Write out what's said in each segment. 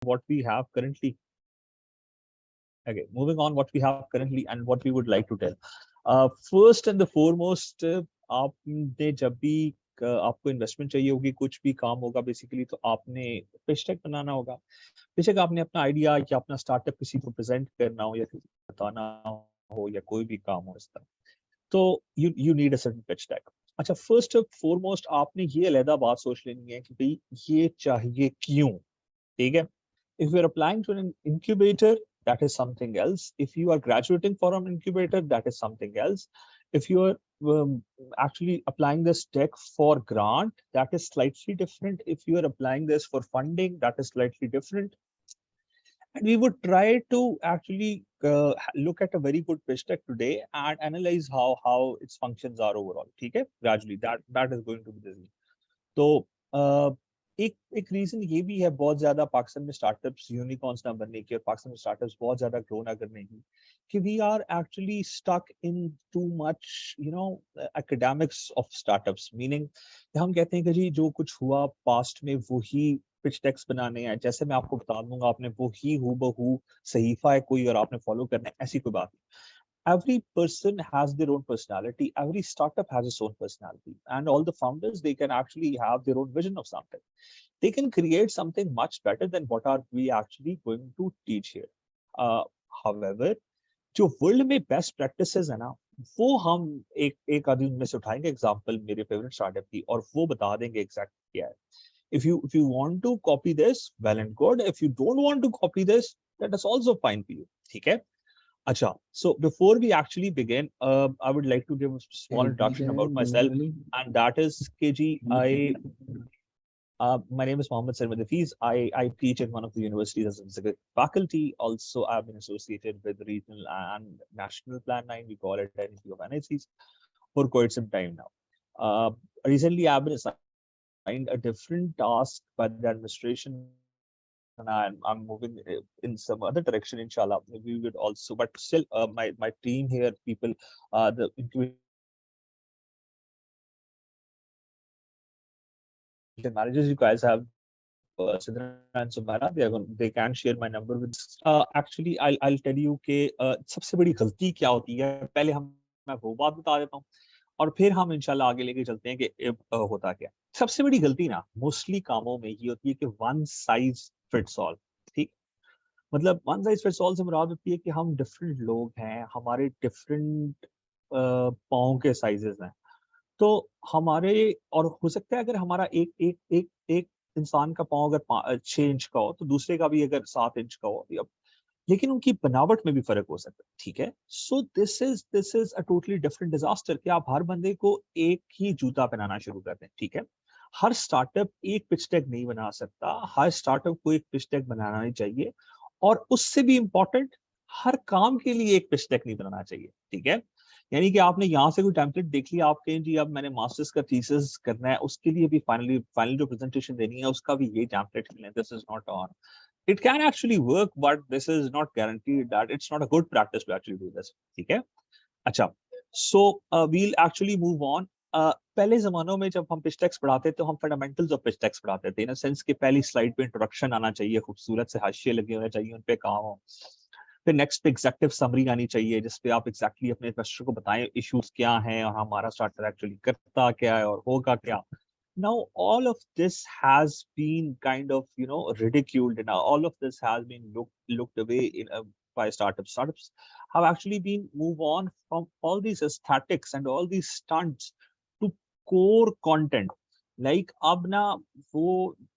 what we have currently. Okay, moving on, what we have currently and what we would like to tell. First and the foremost, आपने जब भी आपको investment चाहिए होगी, कुछ भी काम होगा बेसिकली, तो आपने पिच डेक बनाना होगा। बेशक आपने अपना आइडिया या अपना स्टार्टअप किसी को प्रेजेंट करना हो या किसी को बताना हो या कोई भी काम हो इस तरह, तो you need a certain pitch deck. अच्छा, फर्स्ट ऑफ फॉरमोस्ट आपने ये अलहदा बात सोच लेनी है कि भाई ये चाहिए क्यों, ठीक है। If you're applying to an incubator, that is something else. If you are graduating from an incubator, that is something else. If you are actually applying this tech for grant, that is slightly different. If you are applying this for funding, that is slightly different. And we would try to actually look at a very good pitch deck today and analyze how its functions are overall. Okay, gradually that is going to be the reason. तो एक reason ये भी है बहुत ज्यादा पाकिस्तान में startups unicorns ना बनने की और पाकिस्तान में स्टार्टअप्स बहुत ज्यादा ग्रो ना करने की, कि we are actually stuck in too much academics of startups. Meaning हम कहते हैं कि जी जो कुछ हुआ पास्ट में वही पिच टेक्स बनाने हैं, जैसे मैं आपको बता दूंगा आपने वो ही हूबहू सहीफा है कोई और आपने फॉलो करना है, ऐसी कोई बात नहीं। Every person has their own personality, every startup has its own personality, and all the founders, they can actually have their own vision of something. They can create something much better than what are we actually going to teach here. However, जो world में best practices है ना, वो हम एक आदमी में से उठाएंगे एग्जांपल मेरे फेवरेट स्टार्टअप की, और वो बता देंगे एग्जैक्ट क्या है। if you want to copy this, well and good. If you don't want to copy this, that is also fine for you. ठीक है। Acha, so before we actually begin, I would like to give a small introduction about myself, and that is KG. My name is Mohammed Sarmad Hafiz. I teach at one of the universities as a executive faculty. Also, I've been associated with regional and national Plan 9. We call it NEP of NICs for quite some time now. Recently, I've been assigned a different task by the administration, and I'm moving in some other direction, inshallah. We would also, but still, my team here, people, the managers you guys have, Sidra and Sumana, they can share my number with. Actually, I'll tell you कि सबसे बड़ी गलती क्या होती है, पहले मैं वो बात बता देता हूँ और फिर हम इंशाल्लाह आगे लेके चलते हैं कि होता क्या। सबसे बड़ी गलती ना मोस्टली कामों में ये होती है कि वन साइज फिट्स ऑल। ठीक, मतलब वन साइज फिट्स ऑल से मुराद होती है कि हम डिफरेंट लोग हैं, हमारे डिफरेंट पाँव के साइजेस हैं, तो हमारे, और हो सकता है अगर हमारा एक एक एक एक इंसान का पाँव अगर 6 इंच का हो तो दूसरे का भी अगर 7 इंच का हो, लेकिन उनकी बनावट में भी फर्क हो सकता है। ठीक है, so this is a totally different disaster कि आप हर बंदे को एक ही जूता पहनाना शुरू कर दें। ठीक है, हर स्टार्टअप एक पिच डेक नहीं बना सकता, हर स्टार्टअप को एक पिच डेक बनाना नहीं चाहिए, और उससे भी इंपॉर्टेंट हर काम के लिए एक पिच डेक नहीं बनाना चाहिए। ठीक है, यानी कि आपने यहाँ से कोई टेम्पलेट देख लिया, आप कहें जी अब मैंने मास्टर्स का थीसिस करना है, उसके लिए भी फाइनल जो प्रेजेंटेशन देनी है उसका भी ये टेम्पलेट मिले, this is not on. It can actually work, but this is not guaranteed that it's not a good practice to actually do this. ठीक है, अच्छा, so we'll actually move on. पहले जमानों में जब हम पिच टेक्स्ट पढ़ाते तो हम फंडामेंटल्स ऑफ पिच टेक्स्ट पढ़ाते थे, इन सेंस कि पहली स्लाइड पे इंट्रोडक्शन आना चाहिए, खूबसूरत से हाशिए लगे होने चाहिए, उन पे काम हो, फिर नेक्स्ट पे एग्जेक्टिव समरी आनी चाहिए जिसपे आप एग्जैक्टली अपने इन्वेस्टर को बताएं इश्यूज क्या हैं और हमारा स्टार्टर एक्चुअली करता क्या है और होगा क्या। Now all of this has been kind of ridiculed, and all of this has been looked away by startups. Startups have actually been move on from all these aesthetics and all these stunts to core content. Like अब ना वो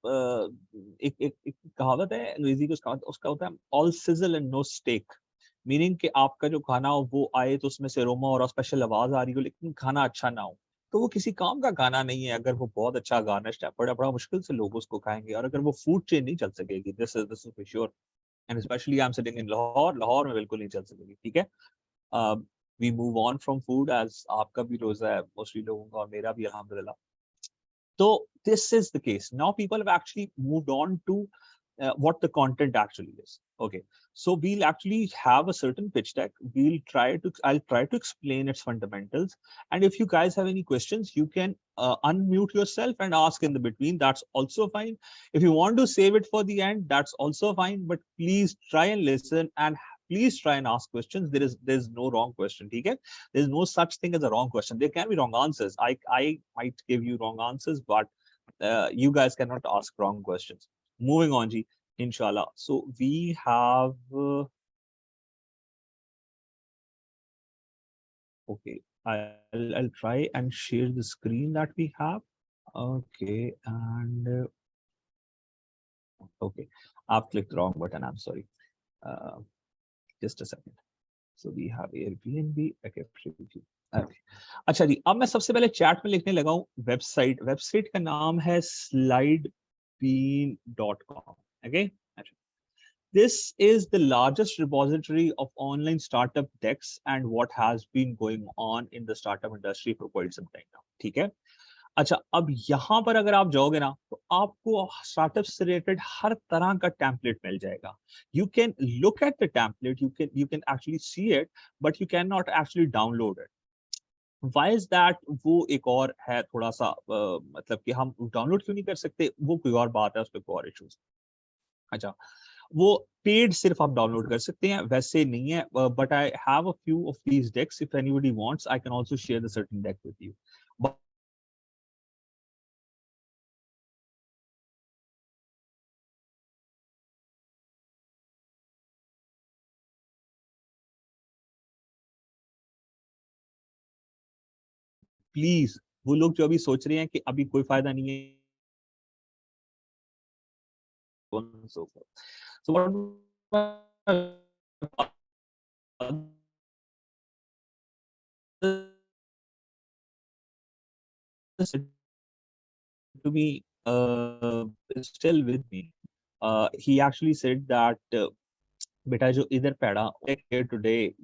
एक कहावत है अंग्रेजी की, उसका होता है all sizzle and no steak, meaning कि आपका जो खाना हो वो आए तो उसमें से अरोमा और स्पेशल आवाज आ रही हो, लेकिन खाना अच्छा ना हो तो वो किसी काम का खाना नहीं है। अगर वो बहुत अच्छा गार्निश्ड है, बड़ा मुश्किल से लोग उसको खाएंगे, और अगर वो फूड चेन नहीं चल सकेगी, this is for sure, and specially I am sitting in Lahore में बिल्कुल नहीं चल सकेगी। ठीक है, we move on from food, as आपका भी रोजा है मोस्टली लोगों का और मेरा भी अल्हम्दुलिल्लाह। तो this is the case. Now people have actually moved on to what the content actually is. Okay, so we'll actually have a certain pitch deck. I'll try to explain its fundamentals. And if you guys have any questions, you can unmute yourself and ask in the between. That's also fine. If you want to save it for the end, that's also fine. But please try and listen, and please try and ask questions. There's no wrong question. Okay? There's no such thing as a wrong question. There can be wrong answers. I might give you wrong answers, but you guys cannot ask wrong questions. Moving on, Ji, inshallah. So we have okay. I'll try and share the screen that we have. Okay, and okay, I've clicked the wrong button. I'm sorry. Uh, just a second. So we have Airbnb. Okay, preview. Okay. अच्छा जी, अब मैं सबसे पहले chat में लिखने लगा हूँ website का नाम है slidebean.com. Okay. This is the largest repository of online startup decks and what has been going on in the startup industry for quite some time now. ठीक है. अच्छा, अब यहाँ पर अगर आप जाओगे ना, तो आपको स्टार्टअप से रिलेटेड हर तरह का टेम्पलेट मिल जाएगा. You can look at the template, you can actually see it, but you cannot actually download it. Why is that? वो एक और है थोड़ा सा मतलब कि हम डाउनलोड क्यों नहीं कर सकते, वो कोई और बात है, उस पर कोई और इश्यूज. अच्छा, वो पेड सिर्फ आप डाउनलोड कर सकते हैं, वैसे नहीं है. But I have a few of these decks. If anybody wants, I can also share the certain deck with you. Please, वो लोग जो अभी सोच रहे हैं कि अभी कोई फायदा नहीं है, so what to be still with me. He actually said that beta jo idhar pehda here today,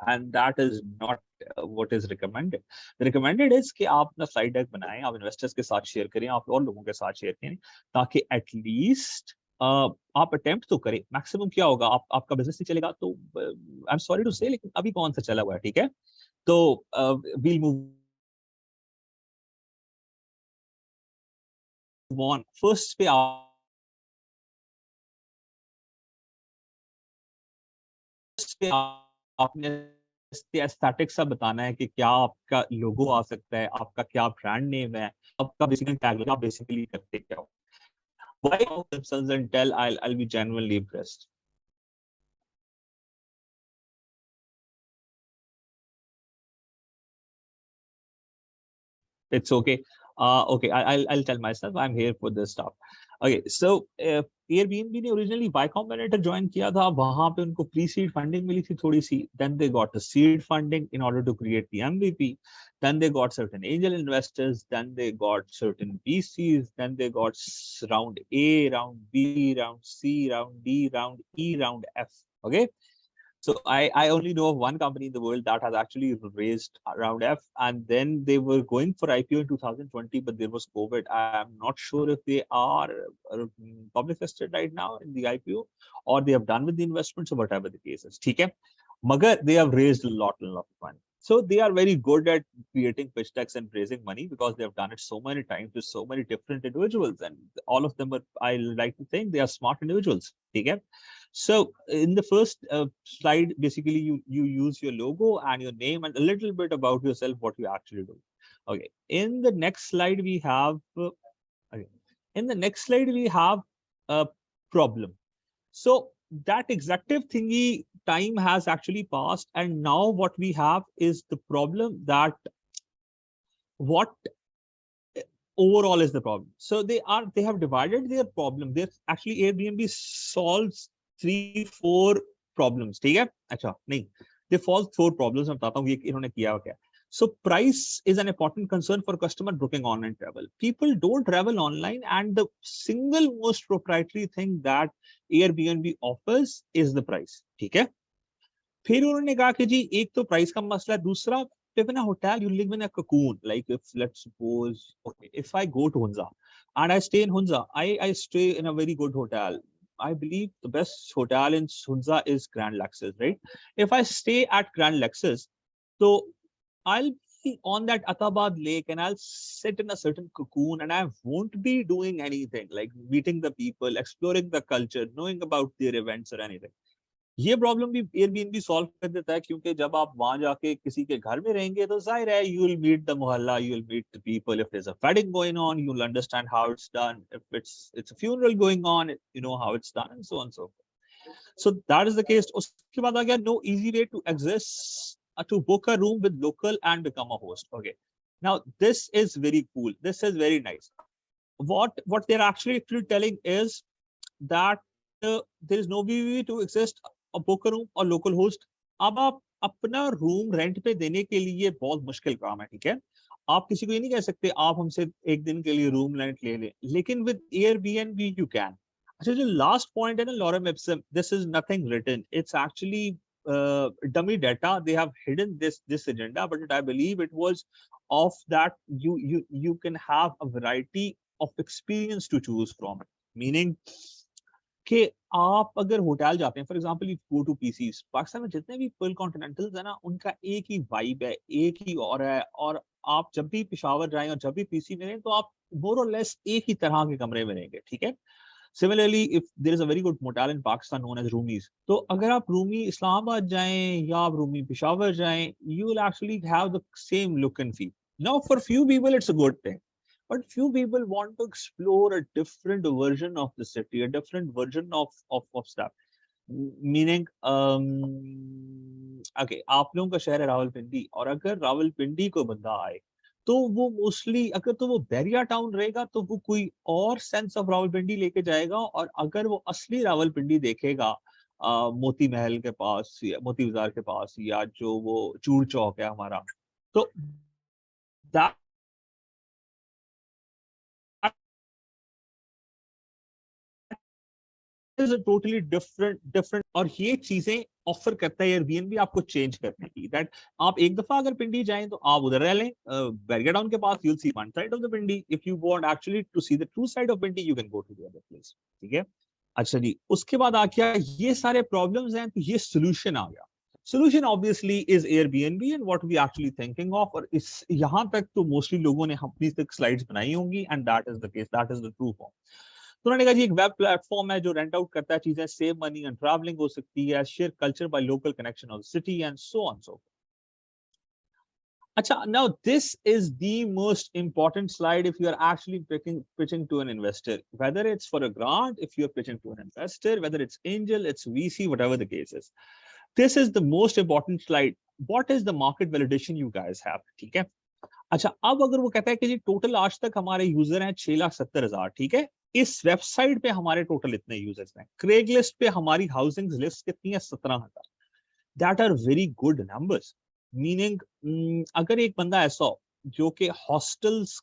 and that is not what is recommended. The recommended is कि आप अपना slide deck बनाएं, आप investors के साथ share करें, आप और लोगों के साथ share करें, ताकि at least आप attempt तो करें. Maximum क्या होगा, आपका business नहीं चलेगा तो I'm sorry to say, लेकिन अभी कौन सा चला हुआ है, ठीक है. तो we'll move on. First पे आपने एस्थेटिक्स सा बताना है कि क्या आपका लोगो आ सकता है, आपका क्या ब्रांड नेम है, आपका बेसिकली टैग, आप बेसिकली करते क्या हो. Why themselves and tell, I'll be genuinely impressed. It's okay. Okay, I'll tell myself I'm here for this stuff. Okay, so Airbnb ने originally Y Combinator join किया था, वहां पे उनको pre-seed funding मिली थी थोड़ी सी. Then they got the seed funding in order to create the MVP. Then they got certain angel investors. Then they got certain VCs. Then they got round A, round B, round C, round D, round E, round F. Okay. So I only know of one company in the world that has actually raised around F, and then they were going for IPO in 2020, but there was COVID. I'm not sure if they are public listed right now in the IPO, or they have done with the investments, or whatever the case is. Okay, Magar, they have raised a lot of money. So they are very good at creating pitch decks and raising money because they have done it so many times with so many different individuals, and all of them are, I like to think, they are smart individuals. Okay. So in the first slide, basically you use your logo and your name and a little bit about yourself, what you actually do. Okay. In the next slide, we have a problem. So that executive thingy time has actually passed, and now what we have is the problem that what overall is the problem. So they have divided their problem. There's actually Airbnb solves 3-4 problems. ठीक है? अच्छा, नहीं. They solve 4 problems. मैं बताता हूँ ये इन्होंने किया क्या. So price is an important concern for customer booking online travel. People don't travel online, and the single most proprietary thing that Airbnb offers is the price. ठीक है? फिर उन्होंने कहा कि जी एक तो प्राइस का मसला है, दूसरा live in a hotel, you live in a cocoon. Like if let's suppose, okay, if I go to Hunza and I stay in Hunza, I stay in a very good hotel. I believe the best hotel in Hunza is Grand Lexus, right? If I stay at Grand Lexus, so I'll be on that Atabad lake and I'll sit in a certain cocoon and I won't be doing anything like meeting the people, exploring the culture, knowing about their events or anything. ये problem भी Airbnb solve कर देता है क्योंकि जब आप वहां जाके किसी के घर में रहेंगे तो जाहिर है you will meet the mohalla you will meet the people if there is a wedding going on you will understand how it's done if it's a funeral going on you know how it's done and so on so that is the case उसके बाद आ गया no easy way to exist to book a room with local and become a host okay now this is very cool this is very nice what they're actually telling is that there is no way to exist a book a room or local host अब आप अपना room rent पे देने के लिए बहुत मुश्किल काम है ठीक है आप किसी को ये नहीं कह सकते आप हमसे एक दिन के लिए रूम रेंट ले लें लेकिन विद एयरबीएनबी यू कैन अच्छा जो लास्ट पॉइंट है ना lorem ipsum this is nothing written it's actually dummy data they have hidden this agenda but I believe it was of that you can have a variety of experience to choose from meaning कि आप अगर hotel जाते हैं for example go to PCs Pakistan में जितने भी full कॉन्टिनेंटल्स है ना उनका एक ही वाइब है एक ही और है और आप जब भी पेशावर जाएं और जब भी पीसी में रहें तो आप मोर और लेस एक ही तरह के कमरे में रहेंगे ठीक है similarly if there is a very good motel in Pakistan known as Roomies तो अगर आप रूमी इस्लामाबाद जाएं या आप रूमी पेशावर जाएं you will actually have the same look and feel now for few people it's a good thing but few people want to explore a different version of the city, a different version of stuff. Meaning, okay, आप लोगों का शहर है रावलपिंडी और अगर रावलपिंडी को बंदा आए तो वो मोस्टली अगर तो वो बैरिया टाउन रहेगा तो वो कोई और सेंस ऑफ रावलपिंडी लेके जाएगा और अगर वो असली रावलपिंडी देखेगा मोती महल के पास या मोती बाजार के पास या जो वो चूड़ चौक है हमारा तो that is a totally different और ये चीजें ऑफर करता है एयरबीएनबी आपको चेंज करने की दैट आप एक दफा अगर पिंडी जाएं तो आप उधर रह लें बैरिया टाउन के पास you will see one side of the Pindi if you want actually to see the true side of Pindi you can go to the other place ठीक है अच्छा जी उसके बाद आ गया ये सारे प्रॉब्लम्स हैं तो ये सोल्यूशन आ गया solution obviously is Airbnb and what we actually thinking of और इस यहां तक तो मोस्टली लोगों ने अपनी तक स्लाइड्स बनाई होंगी and that is the case that is the true form तो उन्होंने कहा जी एक वेब प्लेटफॉर्म है जो रेंट आउट करता है चीजें सेव मनी एंड ट्रैवलिंग हो सकती है share culture by local connection of city and so on सो अच्छा now this is the most important slide if you are actually pitching to an investor whether it's for a grant if you're pitching to an investor whether it's angel it's VC whatever the case is this is the most important slide what is the market validation you guys have ठीक है अच्छा अब अगर वो कहता है कि जी total आज तक हमारे यूजर हैं 6,70,000 ठीक है इस वेबसाइट पे हमारे टोटल इतने यूजर्स हैं क्रेगलिस्ट पे हमारी हाउसिंग लिस्ट कितनी है 17,000 that are very good numbers meaning अगर एक बंदा ऐसा हो जो कि हॉस्टल्स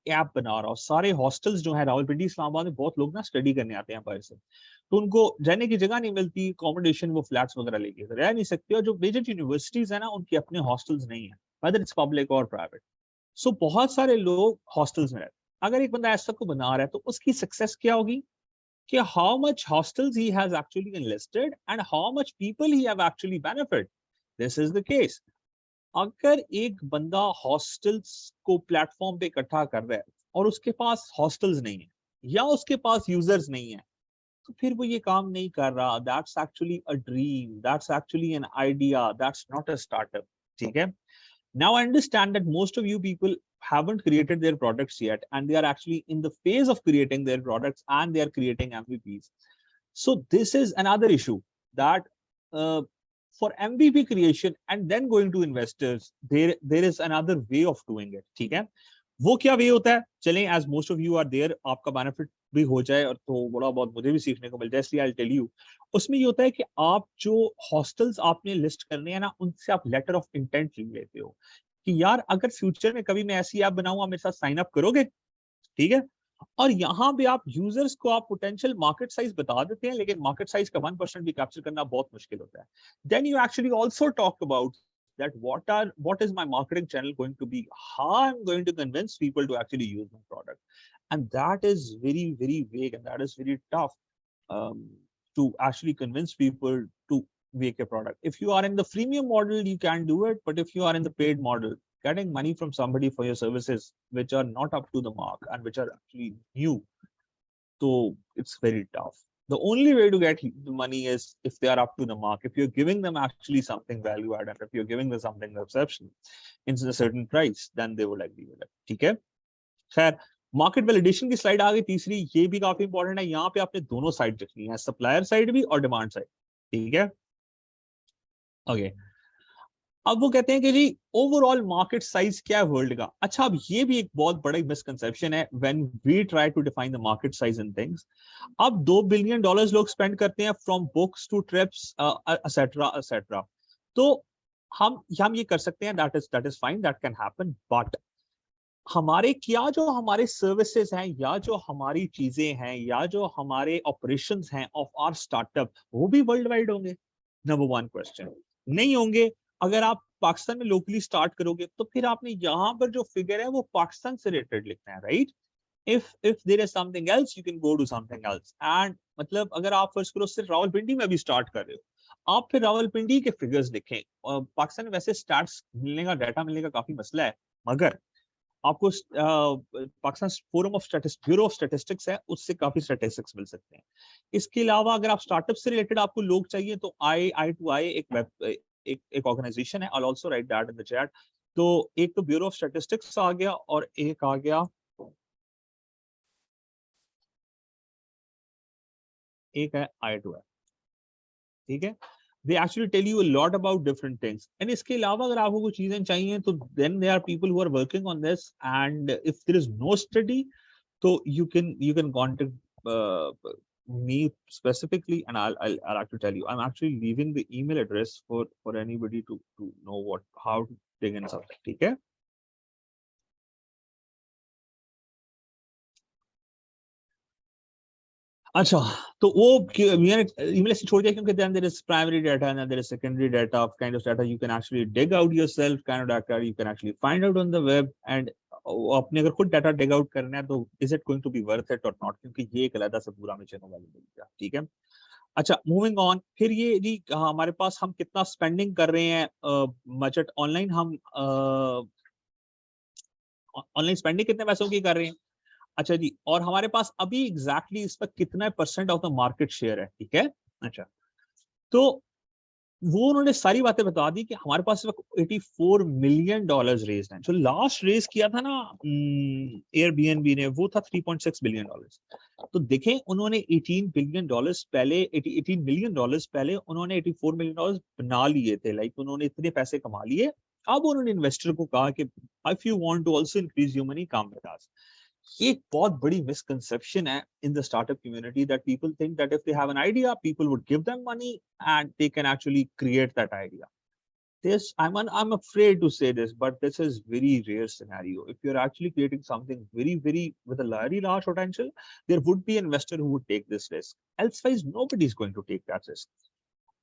ऐप बना रहा हो सारे हॉस्टल्स जो है रावलपिंडी इस्लामाबाद में बहुत लोग ना स्टडी करने आते हैं बाहर से तो उनको रहने की जगह नहीं मिलती अकोमोडेशन वो फ्लैट्स वगैरह लेके रह नहीं सकते और जो मेजर यूनिवर्सिटीज है ना उनके अपने हॉस्टल्स नहीं है whether it's public or private सो बहुत सारे लोग हॉस्टल्स में रहते हैं अगर एक बंदा ऐसा को बना रहा है तो उसकी सक्सेस क्या होगी कि how much hostels he has actually enlisted and how much people he have actually benefit this is the case अगर एक बंदा हॉस्टल्स को प्लेटफॉर्म पे इकट्ठा कर रहा है और उसके पास हॉस्टल्स नहीं है या उसके पास यूजर्स नहीं है तो फिर वो ये काम नहीं कर रहा that's actually a dream that's actually an idea that's not a startup ठीक है Now I understand that most of you people haven't created their products yet and they are actually in the phase of creating their products and they are creating MVPs. So this is another issue that for MVP creation and then going to investors, there is another way of doing it. ठीक है वो क्या वे होता है चलें as most of you are there आपका benefit भी हो जाए और तो बड़ा बहुत मुझे भी सीखने को मिल जाए इसलिए I'll tell you उसमें ये होता है कि आप जो हॉस्टल्स आपने लिस्ट करने हैं ना उनसे आप लेटर ऑफ इंटेंट ले लेते हो कि यार अगर फ्यूचर में कभी मैं ऐसी ऐप बनाऊंगा मेरे साथ साइन अप करोगे ठीक है और यहाँ पे आप यूजर्स को आप पोटेंशियल मार्केट साइज बता देते हैं लेकिन मार्केट साइज का 1% भी कैप्चर करना बहुत मुश्किल होता है then you actually also talk about that what is my marketing channel going to be how I'm going to convince people to actually use my product and that is very vague and that is very tough to actually convince people to make a product. If you are in the freemium model, you can do it. But if you are in the paid model, getting money from somebody for your services which are not up to the mark and which are actually new, so it's very tough. The only way to get the money is if they are up to the mark. If you're giving them actually something value added, if you're giving them something exceptional in a certain price, then they will agree with it. ठीक है? खैर, market validation की slide आ गई तीसरी, ये भी काफी important है। यहाँ पे आपने दोनों साइड रखनी है, सप्लायर साइड भी और डिमांड साइड। ठीक है? ओके। अब वो कहते हैं कि जी ओवरऑल मार्केट साइज क्या है वर्ल्ड का। अच्छा, अब ये भी एक बहुत बड़ा मिसकंसेप्शन है when we try to define the market size in things. अब $2 बिलियन लोग स्पेंड करते हैं from books to trips etcetera etcetera. तो हम ये कर सकते हैं, that is fine, that can happen. But हमारे क्या जो हमारे सर्विसेज हैं या जो हमारी चीजें हैं या जो हमारे ऑपरेशंस हैं ऑफ आवर स्टार्टअप, वो भी वर्ल्ड वाइड होंगे? नंबर वन क्वेश्चन, नहीं होंगे। अगर आप पाकिस्तान में लोकली स्टार्ट करोगे तो फिर आपने यहाँ पर जो फिगर है वो पाकिस्तान से रिलेटेड लिखना है, right? if there is something else you can go to something else, and मतलब अगर आप फर्स्ट करो सिर्फ रावलपिंडी में भी स्टार्ट कर रहे हो, आप फिर रावलपिंडी के फिगर्स लिखें। पाकिस्तान में वैसे स्टार्ट्स मिलने का, डाटा मिलने का काफी मसला है, मगर आपको Pakistan forum of bureau of statistics है, उससे काफी स्टैटिस्टिक्स मिल सकते हैं। इसके अलावा अगर आप स्टार्टअप से रिलेटेड आपको लोग चाहिए तो आई एक ऑर्गेनाइजेशन है, I also right that in the chat. तो एक तो ब्यूरो ऑफ स्टैटिस्टिक्स आ गया और एक आ गया, एक है I2I। ठीक है? they actually tell you a lot about different things, and इसके अलावा अगर आपको कुछ चीजें चाहिए तो then there are people who are working on this, and if there is no study, so you can contact me specifically, and I'll actually tell you. I'm actually leaving the email address for anybody to know how to dig in something. ठीक है? अच्छा, तो वो मैंने email ऐसे छोड़ दिया क्योंकि then there is primary data and then there is secondary data of kind of data you can actually dig out yourself, kind of data you can actually find out on the web, and अपने अगर खुद data dig out करना है तो is it going to be worth it or not, क्योंकि ये एक अलग सा पूरा में चैनल वाली मिल। ठीक है? अच्छा, मूविंग ऑन, फिर ये जी हमारे पास हम कितना स्पेंडिंग कर रहे हैं बजट ऑनलाइन, हम ऑनलाइन स्पेंडिंग कितने पैसों की कर रहे हैं। अच्छा जी, और हमारे पास अभी एग्जैक्टली इस पर कितना % ऑफ द मार्केट शेयर है। ठीक है? अच्छा, तो वो उन्होंने सारी बातें बता दी कि हमारे पास इस वक्त $84 मिलियन रेज है। जो लास्ट रेज किया था ना एयरबीएनबी ने, वो था $3.6 बिलियन। तो देखें, उन्होंने $18 बिलियन पहले, $18 मिलियन पहले उन्होंने $84 मिलियन बना लिए थे। लाइक उन्होंने इतने पैसे कमा लिए। अब उन्होंने इन्वेस्टर को कहा कि if you want to also increase your money, come with us. ये एक बहुत बड़ी मिसकंसेप्शन है in the startup community, that people think that if they have an idea, people would give them money and they can actually create that idea. This, I'm afraid to say this, but this is very rare scenario. If you're actually creating something very with a very large potential, there would be an investor who would take this risk. Elsewise, nobody is going to take that risk.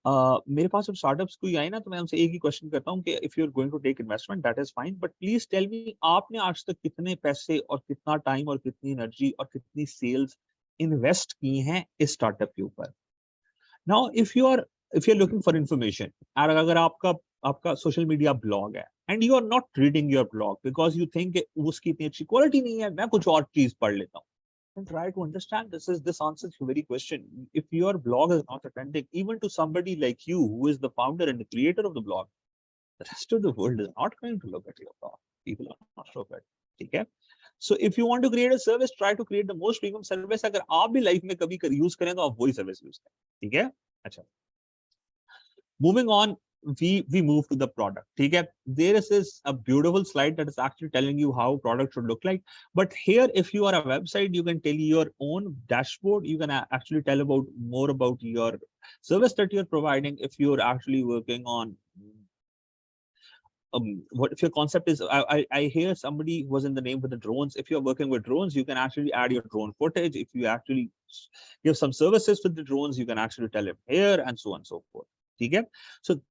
मेरे पास जब startups कोई आए ना, तो मैं उनसे एक ही question करता हूँ कि if you are going to take investment, that is fine, but please tell me, आपने आज तक कितने पैसे और कितना टाइम और कितनी एनर्जी और कितनी सेल्स इन्वेस्ट की हैं इस स्टार्टअप के ऊपर। Now if you are looking for information, और अगर आपका सोशल मीडिया ब्लॉग है and you are not reading your blog because you think उसकी इतनी अच्छी क्वालिटी नहीं है, मैं कुछ और चीज पढ़ लेता हूँ, and try to understand this answers your very question. If your blog is not authentic, even to somebody like you who is the founder and the creator of the blog, the rest of the world is not going to look at your blog. People are not look at. ठीक है? So if you want to create a service, try to create the most premium service. अगर आप भी life में कभी use करें तो आप वही सर्विस यूज करें। ठीक है? अच्छा, moving on, we move to the product. ठीक है? There is a beautiful slide that is actually telling you how product should look like. But here, if you are a website, you can tell your own dashboard. You can actually tell more about your service that you're providing. If you're actually working on what if your concept is, I hear somebody was in the name with the drones. If you're working with drones, you can actually add your drone footage. If you actually give some services with the drones, you can actually tell it here, and so on and so forth. ठीक है? So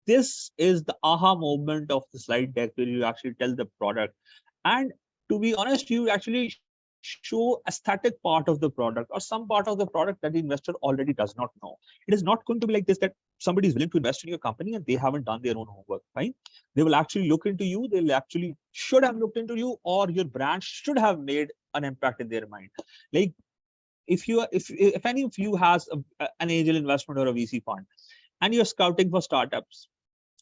this is the aha moment of the slide deck where you actually tell the product. And to be honest, you actually show aesthetic part of the product or some part of the product that the investor already does not know. It is not going to be like this, that somebody is willing to invest in your company and they haven't done their own homework, right? They will actually look into you. They'll actually should have looked into you, or your brand should have made an impact in their mind. Like if any of you has an angel investment or a VC fund and you're scouting for startups,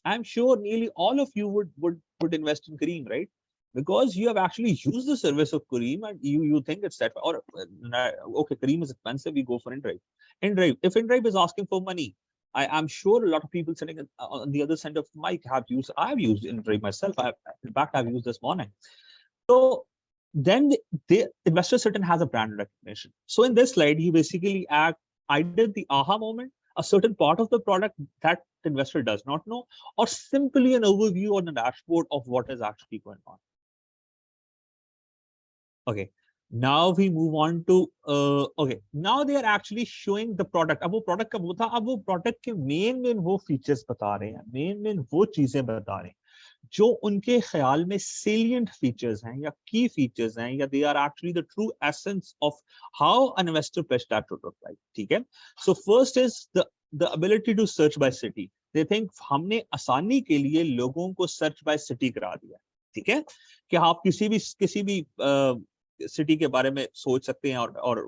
I'm sure nearly all of you would invest in Kareem, right? Because you have actually used the service of Kareem and you think it's that, or okay, Kareem is expensive, we go for InDrive. InDrive, if InDrive is asking for money, I'm sure a lot of people sitting on the other side of the mic I've used InDrive myself. In fact, I've used this morning. So then the investor certain has a brand recognition. So in this slide, he basically either the aha moment, a certain part of the product that the investor does not know, or simply an overview on the dashboard of what is actually going on. Okay, now we move on to okay, now they are actually showing the product. अब वो product का वो था, अब वो product के main वो features बता रहे हैं, main वो चीजें बता रहे हैं जो उनके ख्याल में salient features हैं या key features हैं या they are actually the true essence of how an investor pitch that would look like. ठीक है? So first is the ability to search by city. They think हमने आसानी के लिए लोगों को search by city करा दिया. ठीक है? कि आप किसी भी सिटी के बारे में सोच सकते हैं और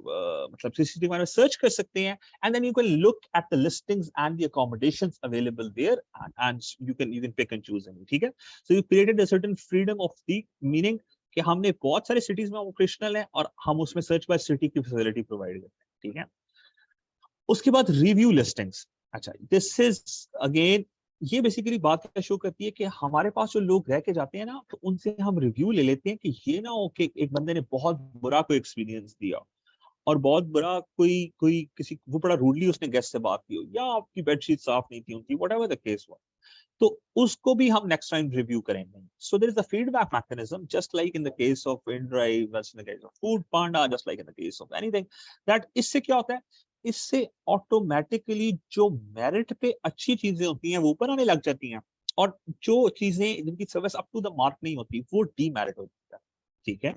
मतलब सिटी के बारे में सर्च कर सकते हैं and then you can look at the listings and the accommodations available there and you can pick and choose any. ठीक है? So you created a certain freedom of the meaning कि हमने बहुत सारे सिटीज में ऑपरेशनल है और हम उसमें सर्च बाय सिटी की फैसिलिटी प्रोवाइड करते हैं. ठीक है? उसके बाद रिव्यू लिस्टिंग्स. अच्छा, दिस इज अगेन ये बेसिकली बात क्या शो करती है कि हमारे पास जो लोग रह के जाते हैं ना, तो उनसे हम रिव्यू ले लेते हैं कि ये ना हो कि एक बंदे ने बहुत बुरा कोई एक्सपीरियंस दिया और बहुत बुरा कोई किसी वो बड़ा रूडली उसने गेस्ट से बात की हो या आपकी बेडशीट साफ नहीं थी उनकी, व्हाटएवर द केस वाज, तो उसको भी हम नेक्स्ट टाइम रिव्यू करेंगे. So there is a feedback mechanism just like in the case of InDrive, just in the case of Foodpanda, just like in the case of anything that. इससे क्या होता है, इससे automatically जो merit पे अच्छी चीजें होती हैं वो ऊपर आने लग जाती हैं और जो चीजें जिनकी service up to the mark नहीं होती वो डीमेरिट होती है. ठीक है?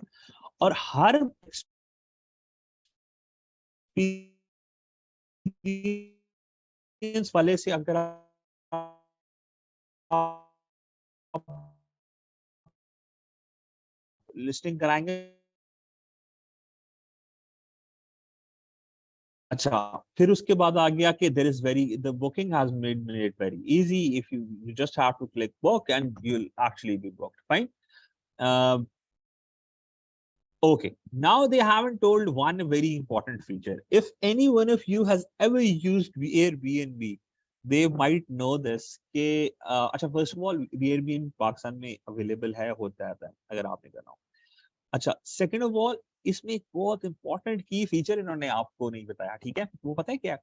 और हर एक्सपीरियंस वाले से अगर आप लिस्टिंग कराएंगे, अच्छा फिर उसके बाद आ गया कि there is very the booking has made it very easy. If you just have to click book and you will actually be booked. Fine. Okay, now they haven't told one very important feature. If any one of you has ever used Airbnb, they might know this कि अच्छा first of all Airbnb Pakistan में available है, होता है अगर आपने करना हो. अच्छा, सेकेंड ऑफ ऑल इसमें एक बहुत इंपॉर्टेंट की फीचर इन्होंने आपको नहीं बताया. ठीक है? वो पता है क्या?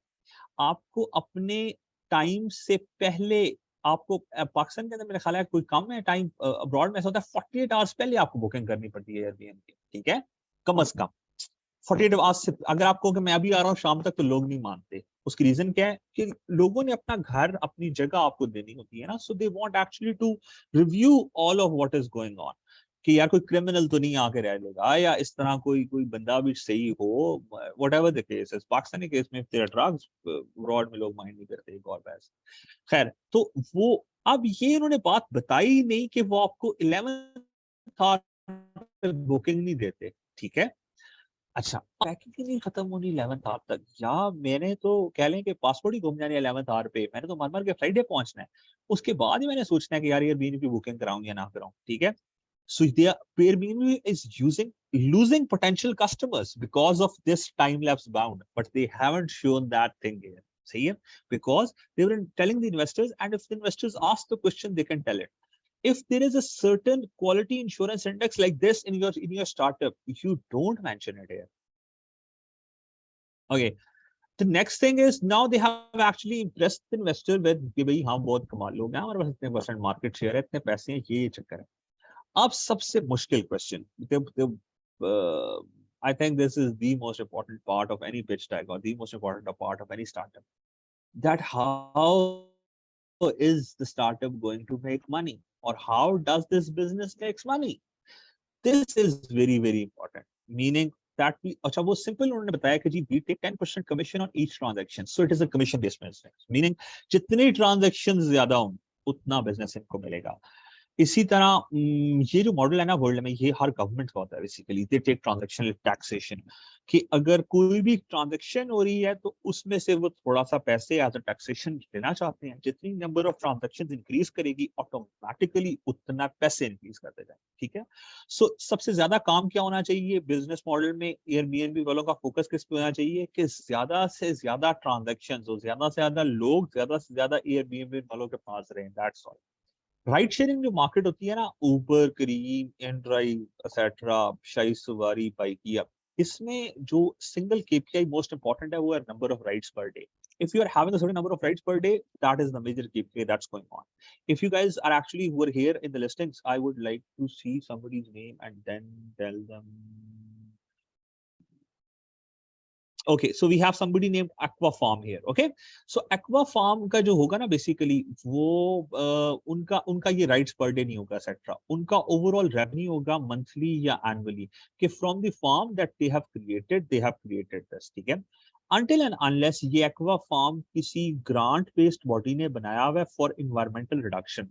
आपको अपने टाइम से पहले आपको पाकिस्तान के अंदर मेरा ख्याल है कोई कम है टाइम, अब्रॉड में ऐसा होता है 48 आवर्स पहले आपको बुकिंग करनी पड़ती है एयरबीएनबी. ठीक है? कम से कम 48 आवर्स से. अगर आपको कि मैं अभी आ रहा हूँ शाम तक, तो लोग नहीं मानते. उसकी रीजन क्या है कि लोगों ने अपना घर अपनी जगह आपको देनी होती है ना. So they want actually to review all of what is going on कि यार कोई क्रिमिनल तो नहीं आके रह लेगा या इस तरह कोई बंदा भी सही हो, व्हाटएवर द केस है. पाकिस्तानी केस में तेरा ड्रग्स ब्रॉड में लोग माइंड नहीं करते एक और बहस. खैर, तो वो अब ये इन्होंने बात बताई नहीं कि वो आपको 11th आवर बुकिंग नहीं देते. ठीक है? अच्छा, पैकिंग ही नहीं खत्म होनी 11th आवर तक. या मैंने तो कह लें कि पासपोर्ट ही घूम जाने 11th आवर पे, मैंने तो मर के फ्राइडे पहुंचना है. उसके बाद ही मैंने सोचना है कि यार Airbnb की बुकिंग कराऊं या ना कराऊं. ठीक है? So their Airbnb is losing potential customers because of this time lapse bound, but they haven't shown that thing here. See, because they were telling the investors, and if the investors ask the question, they can tell it. If there is a certain quality insurance index like this in your startup, you don't mention it here. Okay. The next thing is now they have actually impressed the investor with कि भाई हम बहुत कमाल लोग हैं, हमारे पास इतने percent market share है, इतने पैसे हैं, ये चक्कर है. अब सबसे मुश्किल question, I think this is the most important part of any pitch deck or the most important part of any startup, that how is the startup going to make money or how does this business makes money? This is very, very important. Meaning that we, अच्छा वो simple उन्होंने बताया कि जी we take 10% commission on each transaction, so it is a commission based business, meaning जितने transactions ज्यादा हों उतना business इनको मिलेगा। इसी तरह ये जो मॉडल है ना वर्ल्ड में, ये हर गवर्नमेंट का होता है basically, they take transactional taxation, कि अगर कोई भी ट्रांजैक्शन हो रही है तो उसमें से वो थोड़ा सा पैसे एज अ टैक्सेशन लेना चाहते हैं। जितनी नंबर ऑफ ट्रांजैक्शंस इंक्रीज करेगी ऑटोमेटिकली उतना पैसे इंक्रीज करते जाए, ठीक है। सो सबसे ज्यादा काम क्या होना चाहिए बिजनेस मॉडल में, एयरबीएनबी वालों का फोकस किस पे होना चाहिए कि ज्यादा से ज्यादा ट्रांजैक्शन हो, ज्यादा से ज्यादा लोग ज्यादा से ज्यादा एयरबीएनबी वालों के पास रहे, दैट्स ऑल। राइड शेयरिंग जो मार्केट होती है ना, उबर, करीम, एंड्राइव, एक्सेट्रा, शाही सवारी, बाइकिया, इसमें जो सिंगल केपीआई मोस्ट इंपॉर्टेंट है वो है number of rides per day. If you are having a certain number of rides per day, that is the major KPI that's going on. If you guys are actually who are here in the listings, I would like to see somebody's name and then tell them. Okay, so we have somebody named Aqua Farm here. Okay, so Aqua Farm का जो होगा ना basically वो उनका उनका ये rights per day नहीं होगा एक्सेट्रा, उनका ओवरऑल रेवेन्यू होगा मंथली या एनुअली, कि from the farm that they have created this, ठीक है। अनटिल एंड अनलेस ये एक्वा फार्म किसी ग्रांट बेस्ड बॉडी ने बनाया हुआ है फॉर इन्वायरमेंटल रिडक्शन,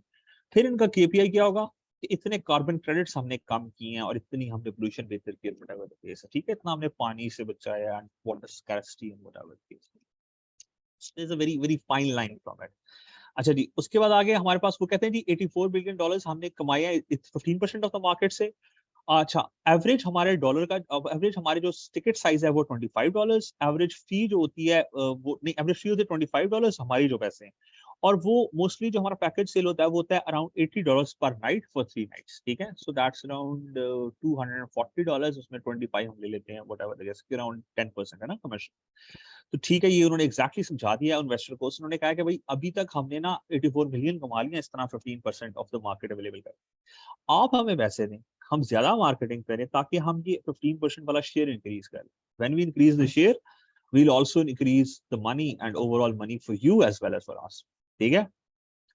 फिर इनका केपीआई क्या होगा कि इतने कार्बन क्रेडिट्स हमने कम किए हैं और इतनी हमने पोल्यूशन बेहतर किया, व्हाटएवर द केस है, ठीक है, इतना हमने पानी से बचाया and water scarcity and whatever the case, is a very very fine line from it. अच्छा जी, उसके बाद आगे हमारे पास वो कहते हैं जी $84 बिलियन हमने कमाया, 15% ऑफ द मार्केट से। अच्छा, एवरेज हमारे डॉलर का, एवरेज हमारे जो टिकट साइज है वो $25, एवरेज फी जो होती है वो नहीं, एवरेज फी होती है $25 हमारी जो पैसे हैं, और वो मोस्टली जो हमारा पैकेज सेल होता है वो होता है अराउंड $80 पर नाइट फॉर 3 नाइट्स, ठीक है। सो दैट्स अराउंड $240, उसमें 25 हम ले लेते हैं, व्हाटएवर अराउंड 10% है ना कमीशन। तो ठीक है, ये उन्होंने एग्जैक्टली समझा दिया इन्वेस्टर को। उन्होंने कहा कि भाई अभी तक हमने ना 84 मिलियन कमा लिया, इस तरह 15% ऑफ द मार्केट अवेलेबल कर, आप हमें पैसे दें, हम ज्यादा मार्केटिंग करें ताकि हम ये 15% वाला शेयर इंक्रीज करें। When we increase the share we'll also increase the money and overall money for you as well as for us, ठीक है।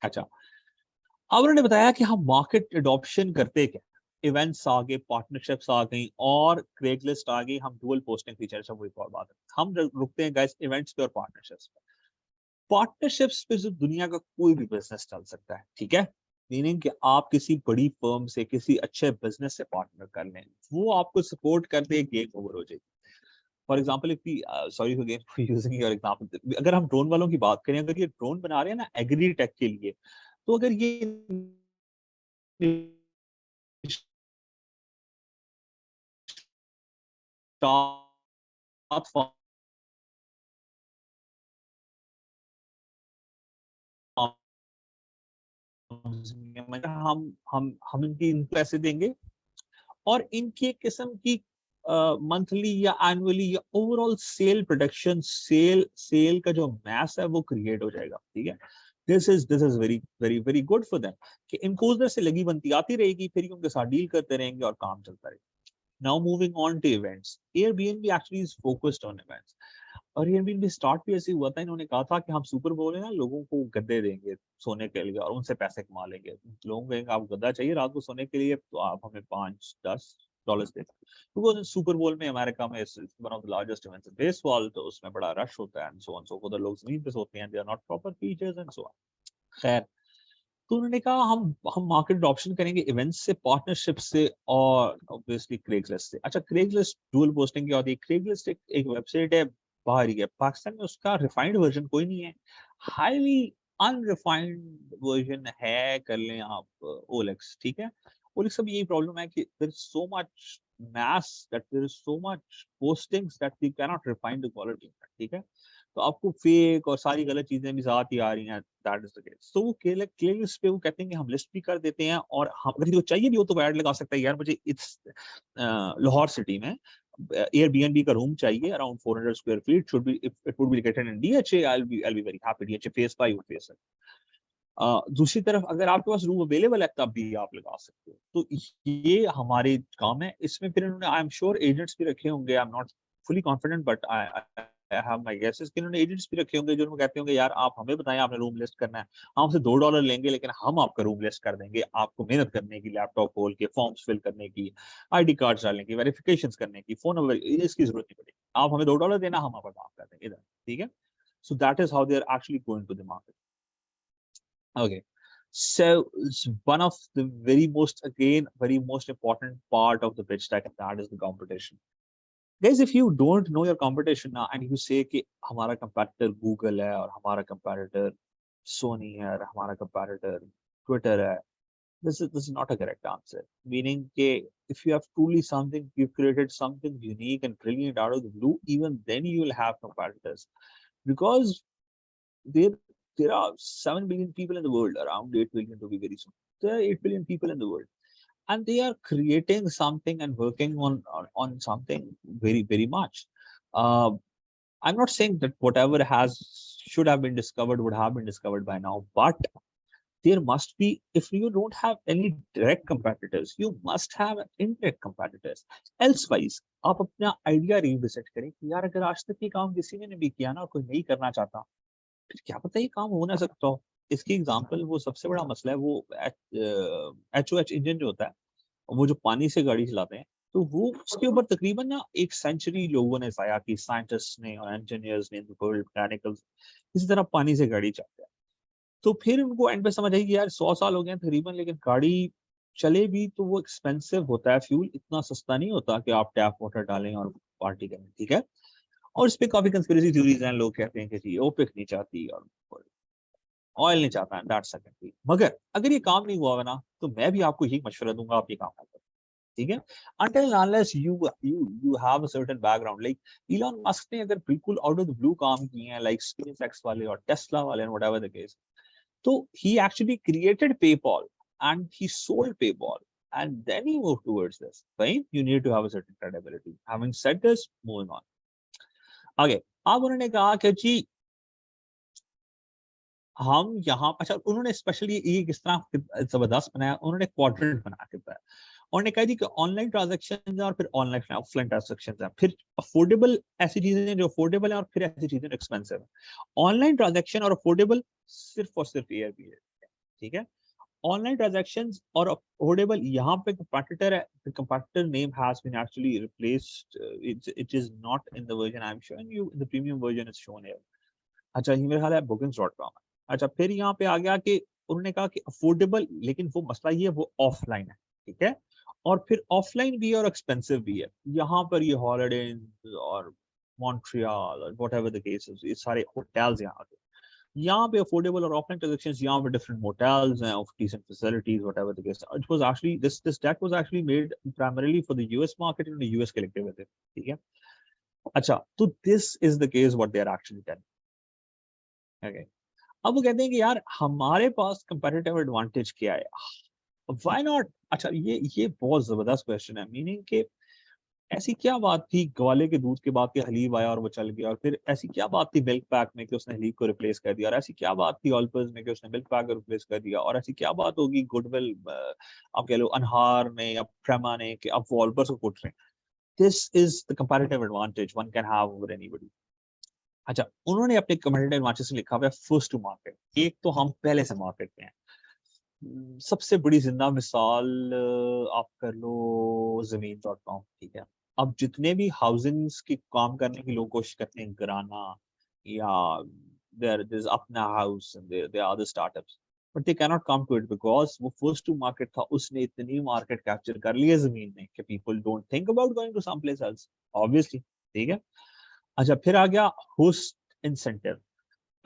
अच्छा, अब उन्होंने बताया कि हम मार्केट एडॉप्शन करते क्या, इवेंट्स आ गए, पार्टनरशिप्स आ गई और क्रेगलिस्ट आ गई, हम डुअल पोस्टिंग फीचर सब वो एक और बात है। हम रुकते हैं गाइस इवेंट्स पे और पार्टनरशिप्स पे। पार्टनरशिप्स पे जो दुनिया का कोई भी बिजनेस चल सकता है, ठीक है, मीनिंग कि आप किसी बड़ी फर्म से किसी अच्छे बिजनेस से पार्टनर कर लें, वो आपको सपोर्ट करते गेम ओवर हो जाएगी। For example, if sorry again for using your example, अगर हम ड्रोन वालों की बात करें, अगर ये ड्रोन बना रहे हैं ना एग्री टेक के लिए, तो अगर ये हम इनकी पैसे देंगे और इनकी एक किस्म की मंथली या एनुअली या ओवरऑल सेल प्रोडक्शन, सेल का जो मैस है वो क्रिएट हो जाएगा, ठीक है। This is very very very good for them कि इनको उधर से लगी बनती आती रहेगी, फिर उनके साथ डील करते रहेंगे और काम चलता रहेगा। Now moving on to events, Airbnb actually is focused on events. और एयरबीएनबी स्टार्ट भी ऐसे हुआ था, इन्होंने कहा था कि हम सुपर बोल है ना, लोगों को गद्दे देंगे सोने के लिए और उनसे पैसे कमा लेंगे। लोग कहेंगे आप गद्दा चाहिए रात को सोने के लिए, तो आप हमें $5-10 दे। बिकॉज सुपर बोल में अमेरिका में one of the largest events in baseball, तो उसमें बड़ा रश होता है and so on so for, लोग जमीन पे सोते हैं, they are not proper features and so on. खैर, तो उन्होंने कहा हम मार्केट अडॉप्शन करेंगे इवेंट्स से, पार्टनरशिप से और ऑब्वियसली क्रेगलिस्ट से। अच्छा, क्रेगलिस्ट डुअल पोस्टिंग क्या होती है? क्रेगलिस्ट एक वेबसाइट है, बाहर ही है, पाकिस्तान में उसका रिफाइंड वर्जन कोई नहीं है, हाईली अनरिफाइंड वर्जन है, कर लें आप ओलेक्स, ठीक है। ओलेक्स अब यही प्रॉब्लम है कि there is so much mass that there is so much postings that we cannot refine the quality, ठीक है। तो आपको फेक और सारी गलत चीजें भी साथ ही आ रही हैं, दैट इज द केस। तो वो क्लियर लिस्ट पे वो कहते हैं कि हम लिस्ट भी कर देते हैं, और हम अगर जो चाहिए भी हो तो ऐड लगा सकता है, यार मुझे इस लाहौर सिटी में एयरबीएनबी का रूम चाहिए around 400 square feet, should be if it would be located in DHA, I will be very happy, DHA face 5 would face. दूसरी तरफ अगर आपके पास रूम अवेलेबल है तब भी आप लगा सकते हो। तो ये हमारे काम है। इसमें फिर इन्होंने, आई एम श्योर एजेंट्स भी रखे होंगे, I am not fully confident, but I have my guesses कि उन्होंने एजेंट्स भी रखे होंगे जो उनको कहते होंगे यार आप हमें बताएं आपने रूम लिस्ट करना है, हम आपसे $2 लेंगे लेकिन हम आपका रूम लिस्ट कर देंगे, आपको मेहनत करने की, लैपटॉप खोल के फॉर्म्स फिल करने की, आईडी कार्ड्स डालने की, वेरिफिकेशंस करने की, फोन नंबर इसकी जरूरत नहीं पड़ेगी, आप हमें $2 देना, हम आपका काम कर देंगे इधर, ठीक है। So that is how they are actually going to the market. Okay. So it's one of the very most important part of the pitch deck, and that is the competition. Guys, if you don't know your competition now and you say कि हमारा competitor Google है और हमारा competitor Sony है और हमारा competitor Twitter है, this is not a correct answer. Meaning कि if you have truly something, you've created something unique and brilliant out of the blue, even then you will have competitors because there there are 7 billion people in the world, around 8 billion to be very soon. There are 8 billion people in the world, and they are creating something and working on something very much. Uh, I'm not saying that whatever has should have been discovered would have been discovered by now, but there must be, if you don't have any direct competitors, you must have indirect competitors. Elsewise, आप अपना idea revisit करें कि यार अगर आज तक ये काम किसी ने भी किया ना और कोई नहीं करना चाहता, फिर क्या पता ये काम हो ना सकता हो। इसकी एग्जांपल वो सबसे बड़ा मसला है वो एचओएच इंजन जो होता है, वो जो पानी से गाड़ी चलाते हैं, तो वो उसके ऊपर तकरीबन ना एक सेंचुरी लोगों ने जाया की, साइंटिस्ट ने और इंजीनियर्स ने, मैकेनिकल्स, इसी तरह पानी से गाड़ी चलाते हैं। तो फिर उनको एंड पे समझ आई कि यार 100 साल हो गए तकरीबन, लेकिन गाड़ी चले भी तो वो एक्सपेंसिव होता है, फ्यूल इतना सस्ता नहीं होता कि आप टैप वाटर डालें और पार्टी करें, ठीक है। और इस पे काफी कंस्पिरेसी थ्योरीज हैं, लोग कहते हैं कि जी ओपेक नहीं चाहती और ऑयल नहीं चाहता है, दैट्स सेकेंडरी। मगर अगर ये काम नहीं हुआ ना, तो मैं भी आपको यही मशवरा दूंगा, आप ये काम करें, ठीक है। Until unless you have a certain background, like Elon Musk ने अगर बिल्कुल आउट ऑफ द ब्लू काम किए हैं, like SpaceX वाले और Tesla वाले and whatever the case, so he actually created PayPal and he sold PayPal and then he moved towards this, right? You need to have a certain credibility. Having said this, moving on. आगे अब उन्होंने कहा कि जी हम यहाँ, अच्छा उन्होंने specially ये किस तरह जबरदस्त बनाया, उन्होंने क्वाड्रेंट बना के बताया। उन्होंने कहा जी कि ऑनलाइन ट्रांजैक्शन और फिर ऑनलाइन ऑफलाइन ट्रांजैक्शन है, फिर अफोर्डेबल ऐसी चीजें हैं जो अफोर्डेबल है और फिर ऐसी चीजें एक्सपेंसिव है। ऑनलाइन ट्रांजैक्शन और अफोर्डेबल सिर्फ और सिर्फ ये भी है, ठीक है। ऑनलाइन ट्रांजैक्शंस और अफोर्डेबल, यहाँ पे कंपैटिटर है, the competitor name has been actually replaced, it is not in the version I am showing you, in the premium version is shown here। अच्छा ये मेरा ख्याल है bookings.com है। अच्छा फिर यहाँ पे आ गया कि उन्होंने कहा कि अफोर्डेबल, लेकिन वो मसला ये है वो ऑफलाइन है, ठीक है। और फिर ऑफलाइन भी है और एक्सपेंसिव भी है। यहाँ पर ये हॉलिडेज और मॉन्ट्रियल और व्हाटएवर द केस इज, ये सारे होटल्स यहाँ पे अफोर्डेबल और ऑफलाइन ट्रांजैक्शंस, यहाँ पे डिफरेंट मोटेल्स हैं of decent facilities whatever the case. It was actually this deck was actually made primarily for the US market and US collective with it, ठीक है। अच्छा तो this is the case what they are actually telling, okay. अब वो कहते हैं कि यार हमारे पास कंपैरेटिव एडवांटेज क्या है, व्हाई नॉट। अच्छा ये बहुत जबरदस्त क्वेश्चन है, मीनिंग के ऐसी क्या बात थी ग्वाले के दूध के बाद के हलीब आया और वो चल गया, और फिर ऐसी क्या बात थी मिल्क पैक में कि उसने हलीब को रिप्लेस कर दिया, और ऐसी क्या बात थी ऑल्पर्स में कि उसने मिल्क पैक को रिप्लेस कर दिया, और ऐसी क्या बात होगी गुडविल आप कह लो अनहार ने या प्रेमा ने कि अब वो ऑल्पर्स को कुट रहे हैं। This is the comparative advantage one can have over anybody. अच्छा उन्होंने अपने कम्पिटिटिव एडवांटेज से लिखा हुआ है फर्स्ट टू मार्केट, एक तो हम पहले से मार्केट में हैं। सबसे बड़ी जिंदा मिसाल आप कर लो जमीन.com, ठीक है। अब जितने भी हाउसिंग्स की काम करने की लोग कोशिश करते हैं, कराना या देयर इज अपना house, there are other startups, but they can not come to it because वो फर्स्ट टू मार्केट था, उसने इतनी मार्केट कैप्चर कर ली है जमीन ने कि people don't think about going to some place else, obviously, ठीक है। अच्छा फिर आ गया होस्ट इंसेंटिव।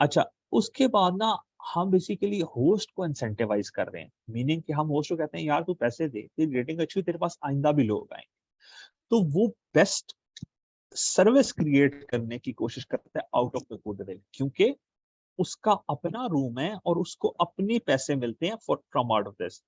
अच्छा उसके बाद ना हम बेसिकली होस्ट को इंसेंटिवाइज कर रहे हैं, मीनिंग कि हम होस्ट को कहते हैं यार तू पैसे दे, तेरी रेटिंग अच्छी, तेरे पास आइंदा भी लोग आएंगे। तो वो बेस्ट सर्विस क्रिएट करने की कोशिश करता है आउट ऑफ द गुडविल, क्योंकि उसका अपना रूम है और उसको अपने पैसे मिलते हैं from out of this.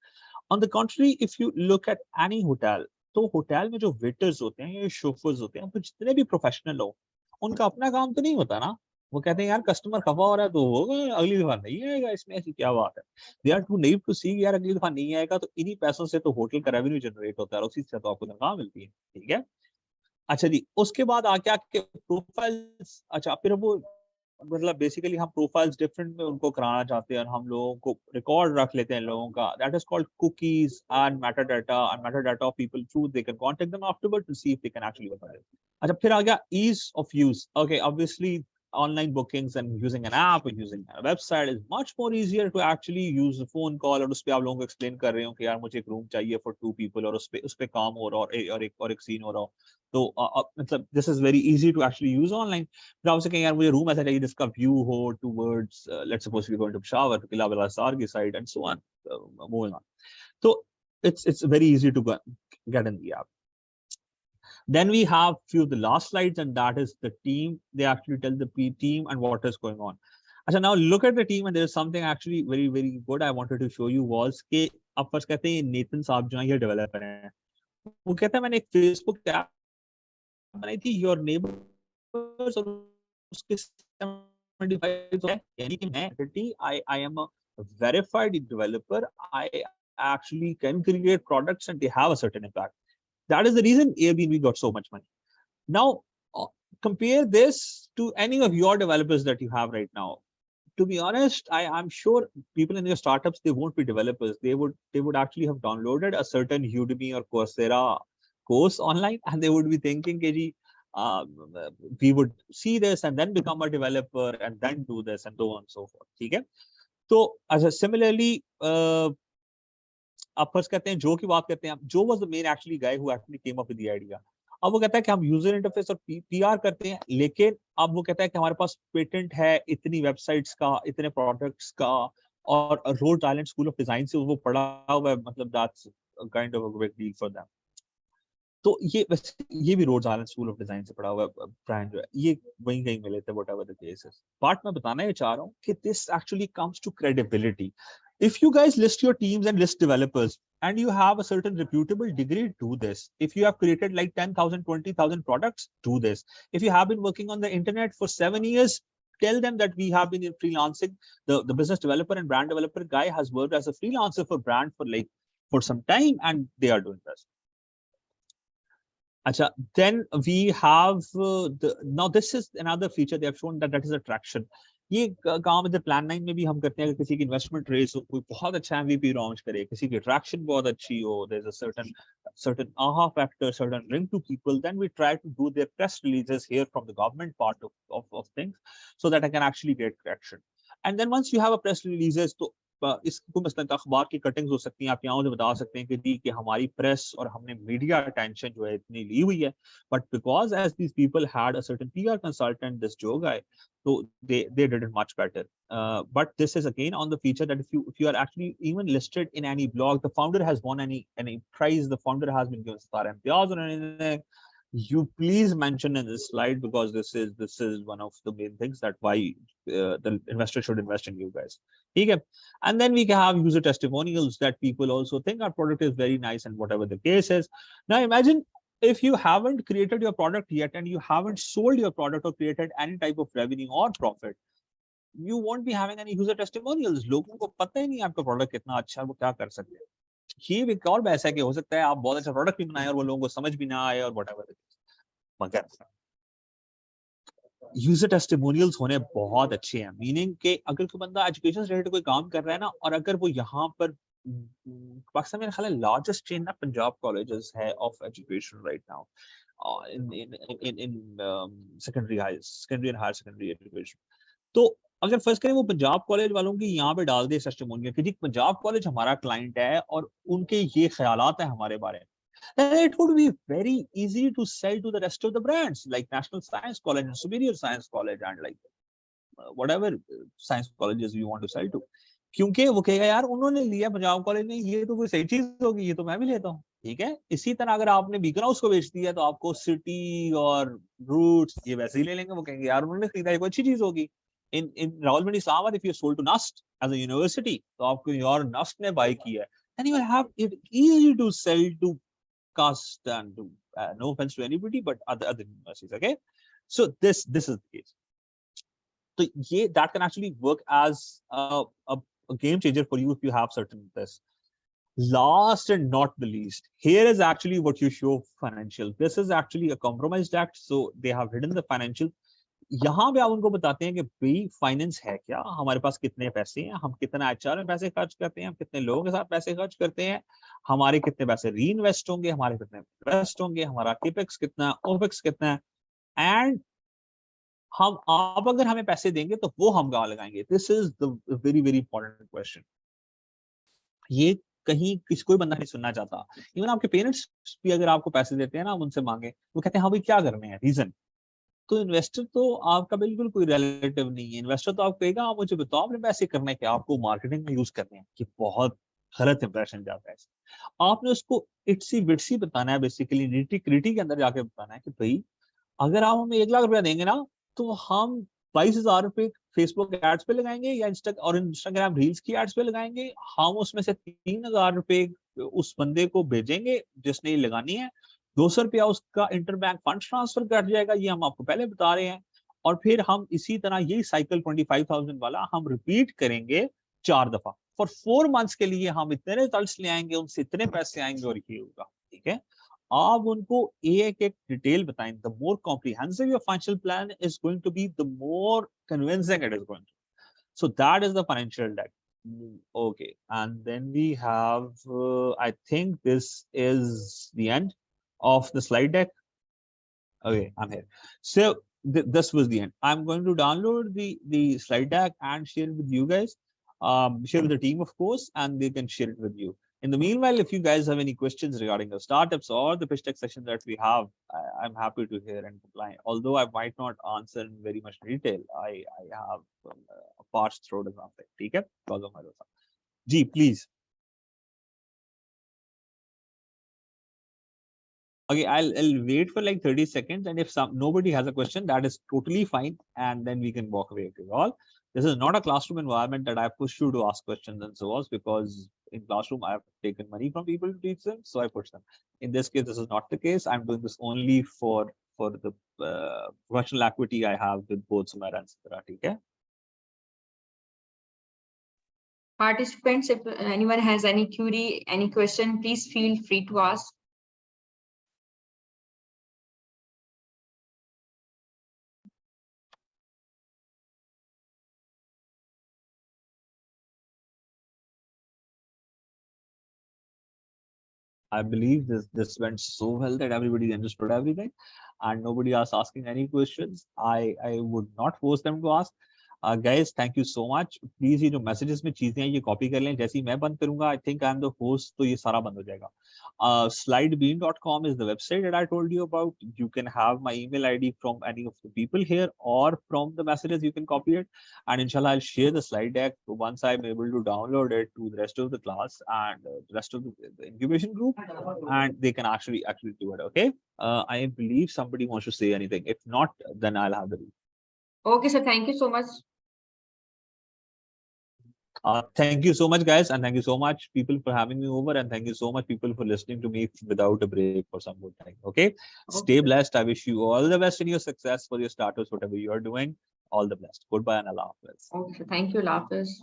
On the country if you look at any hotel, तो होटल में जो वेटर्स होते हैं या शोफर्स होते हैं, तो जितने भी प्रोफेशनल हो, उनका अपना काम तो नहीं होता ना। वो कहते हैं यार कस्टमर खफा हो रहा है तो होगा, अगली दफा नहीं आएगा, इसमें ऐसी क्या बात है। They are to have to see यार अगली दफा नहीं आएगा, तो इन्हीं पैसों से तो होटल का रेवेन्यू जनरेट होता है और उसी से तो आपको तनख्वाह मिलती है, ठीक है। अच्छा जी, उसके बाद आके आपके प्रोफाइल्स, अच्छा फिर वो मतलब बेसिकली हम प्रोफाइल्स डिफरेंट में उनको कराना चाहते हैं और हम लोगों को रिकॉर्ड रख लेते हैं लोगों का, that is called cookies and meta data of people through they can contact them afterward to see if they can actually work it. अच्छा फिर आ गया ease of use, okay obviously online bookings and using an app or using a website is much more easier to actually use a phone call और उस पे आप लोगों को एक्सप्लेन कर रहे हो कि यार मुझे एक रूम चाहिए फॉर 2 people और उस पे काम हो रहा हो और एक सीन हो रहा हो, तो मतलब this is very easy to actually use online. फिर आपसे कहें यार मुझे रूम ऐसा चाहिए जिसका व्यू हो towards let's suppose we going to शावर किला बलासार की side and so on moving on, तो it's very easy to get in the app. Then we have few the last slides, and that is the team. They actually tell the team and what is going on. अच्छा, now look at the team, and there's something actually very good I wanted to show you was कि आप first कहते हैं नेतन साहब जो है ये developer हैं, वो कहते हैं मैंने एक फेसबुक ऐप बनाई थी योर नेबर्स और उसके 75 है, यानी कि मैं I am a verified developer, I actually can create products and they have a certain impact. That is the reason Airbnb got so much money. Now, compare this to any of your developers that you have right now. To be honest, I'm sure people in your startups, they won't be developers. They would actually have downloaded a certain Udemy or Coursera course online, and they would be thinking, uh, we would see this and then become a developer and then do this and so on and so forth. Okay? So, as a similarly, आप first कहते हैं जो की बात करते हैं, जो was the main actually guy who actually came up with the idea. अब वो कहता है कि हम यूजर इंटरफेस और पीआर करते हैं, लेकिन अब वो कहता है कि हमारे पास पेटेंट है इतनी वेबसाइट्स का, इतने प्रोडक्ट्स का, और Rhode Island School of Design से वो पढ़ा हुआ है, मतलब that's kind of a big deal for them. तो ये वैसे ये भी Rhodes Island School of Design से पढ़ा हुआ ब्रांड जो है, ये वहीं कहीं मिले थे, whatever the case is. But मैं बताना ये चाह रहा हूँ कि this actually comes to credibility. If you guys list your teams and list developers and you have a certain reputable degree, do this. If you have created like 10,000, 20,000 products, do this. If you have been working on the internet for 7 years, tell them that we have been in freelancing. The business developer and brand developer guy has worked as a freelancer for brand for some time and they are doing this. Acha, then we have now this is another feature they have shown that is attraction. ये काम इधर plan 9 में भी हम करते हैं, अगर किसी की इन्वेस्टमेंट रेस हो, कोई बहुत अच्छा एमवीपी लॉन्च करे, किसी की अट्रैक्शन बहुत अच्छी हो, there is a certain aha factor, certain ring to people, then we try to do their press releases here from the government part of things so that I can actually get traction. And then once you have a press releases, तो इसको मसलन अखबार की cuttings हो सकती हैं, आप यहाँ से बता सकते हैं कि जी कि हमारी प्रेस और हमने मीडिया अटेंशन जो है इतनी ली हुई है, but because as these people had a certain PR consultant this जो guy, so they did it much better. But this is again on the feature that if you are actually even listed in any blog, the founder has won any prize, the founder has been given star imtiaz or anything, you please mention in this slide, because this is one of the main things that why the investor should invest in you guys. Okay? And then we can have user testimonials that people also think our product is very nice and whatever the case is. Now imagine if you haven't created your product yet and you haven't sold your product or created any type of revenue or profit, you won't be having any user testimonials. लोगों को पता ही नहीं आपका product कितना अच्छा है, वो क्या कर सकते हैं। ये एक और ऐसा कि हो सकता है आप बहुत अच्छा प्रोडक्ट भी बनाए और वो लोगों को समझ भी ना आए और व्हाटएवर, मगर यूजर टेस्टिमोनियल्स होने बहुत अच्छे हैं, मीनिंग कि अगर कोई बंदा एजुकेशन से रिलेटेड कोई काम कर रहा है ना, और अगर वो यहाँ पर पाकिस्तान में ख्याल है लार्जेस्ट चेन ना पंजाब कॉलेजेस है of education right now in secondary and higher secondary education. तो अगर फर्स्ट करें वो पंजाब कॉलेज वालों की यहाँ पे डाल दे टेस्टिमोनियल कि जी पंजाब कॉलेज हमारा क्लाइंट है और उनके ये ख्यालात है हमारे बारे में, then it would be very easy to sell to the rest of the brands like National Science College and Superior Science College and like whatever science colleges you want to sell to. क्योंकि वो कहेगा यार उन्होंने लिया Punjab college में, ये तो कोई सही चीज होगी, ये तो मैं भी लेता हूँ। ठीक है, इसी तरह अगर आपने बीकन हाउस को बेच दिया तो आपको सिटी और रूट्स ये वैसे ही ले लेंगे, वो कहेंगे यार उन्होंने खरीदा, ये कोई अच्छी चीज होगी। in Rawalpindi Islamabad, if you sold to NUST as a university, तो आपको your NUST ने buy किया है, then you will have it easy to sell to cast and to no offense to anybody, but other universities. Okay, so this is the case. So yeah, that can actually work as a game changer for you if you have certain this. Last and not the least, here is actually what you show financial. This is actually a compromised act, so they have hidden the financial. यहाँ पे आप उनको बताते हैं कि भाई finance है क्या, हमारे पास कितने पैसे हैं, हम कितना एचआर में पैसे खर्च करते हैं, हम कितने लोगों के साथ पैसे खर्च करते हैं, हमारे कितने पैसे री इन्वेस्ट होंगे, हमारे कितने इन्वेस्ट होंगे, हमारा केपेक्स कितना है, ओपेक्स कितना है, एंड हम आप अगर हमें पैसे देंगे तो वो हम कहाँ लगाएंगे. This is the very very important question. ये कहीं किसी कोई बंदा नहीं सुनना चाहता. इवन आपके पेरेंट्स भी अगर आपको पैसे देते हैं ना, आप उनसे मांगे, वो कहते हैं हाँ भाई क्या करने हैं, रीजन. तो इन्वेस्टर तो आपका बिल्कुल कोई रिलेटिव नहीं है. इन्वेस्टर तो आपको कहेगा आप मुझे बताओ आपने पैसे करने क्या, आपको मार्केटिंग में यूज करने हैं. कि बहुत गलत इंप्रेशन जाता है. आपने उसको इट्सी बिट्सी बताना है, बेसिकली नीटी क्रिटी के अंदर जाके बताना है कि भाई अगर आप हमें 1 लाख रुपया देंगे ना, तो हम 22,000 रुपए फेसबुक एड्स पे लगाएंगे या इंस्टाग्राम रील्स की एड्स पे लगाएंगे. हम उसमें से 3,000 रुपए उस बंदे को भेजेंगे जिसने ये लगानी है. 200 रुपया उसका इंटरबैंक फंड ट्रांसफर कर जाएगा. ये हम आपको पहले बता रहे हैं. और फिर हम इसी तरह यही साइकिल 25,000 वाला हम रिपीट करेंगे 4 दफा. फॉर 4 मंथ्स के लिए हम इतने रिजल्ट्स ले आएंगे, उनसे इतने पैसे आएंगे और ये होगा. ठीक है. आप उनको एक एक डिटेल बताएं. The more comprehensive your financial plan is going to be, the more convincing it is going to. So that is the financial deck. Okay, and then we have, I think this is the end of the slide deck. Okay, I'm here. So this was the end. I'm going to download the slide deck and share it with you guys. Share with the team, of course, and they can share it with you. In the meanwhile, if you guys have any questions regarding the startups or the pitch deck session that we have, I'm happy to hear and reply. Although I might not answer in very much detail, I have a parse through or something. Okay, because of my dosa. Ji, please. Okay, I'll wait for like 30 seconds, and if nobody has a question, that is totally fine, and then we can walk away. Okay, all. This is not a classroom environment that I push you to ask questions and so on, because in classroom I have taken money from people to teach them, so I push them. In this case, this is not the case. I'm doing this only for the professional equity I have with both Sumera and Sidra. Okay. Participants, if anyone has any query, any question, please feel free to ask. I believe this went so well that everybody understood everything, and nobody asked asking any questions. I would not force them to ask. Guys, thank you so much. Please ये जो messages में चीजें हैं ये copy कर लें. जैसे ही मैं बंद करूंगा, I think I am the host, तो ये सारा बंद हो जाएगा. Slidebean.com is the website that I told you about. You can have my email ID from any of the people here, or from the messages you can copy it. And inshallah, I'll share the slide deck once I'm able to download it to the rest of the class and the rest of the incubation group, and they can actually do it. Okay. I believe somebody wants to say anything. If not, then I'll have the read. Okay, sir. Thank you so much. Thank you so much, guys, and thank you so much, people, for having me over, and thank you so much, people, for listening to me without a break for some good time. Okay, stay blessed. I wish you all the best in your success for your startups, whatever you are doing. All the best. Goodbye and Allah Hafiz. Okay, thank you, Allah Hafiz.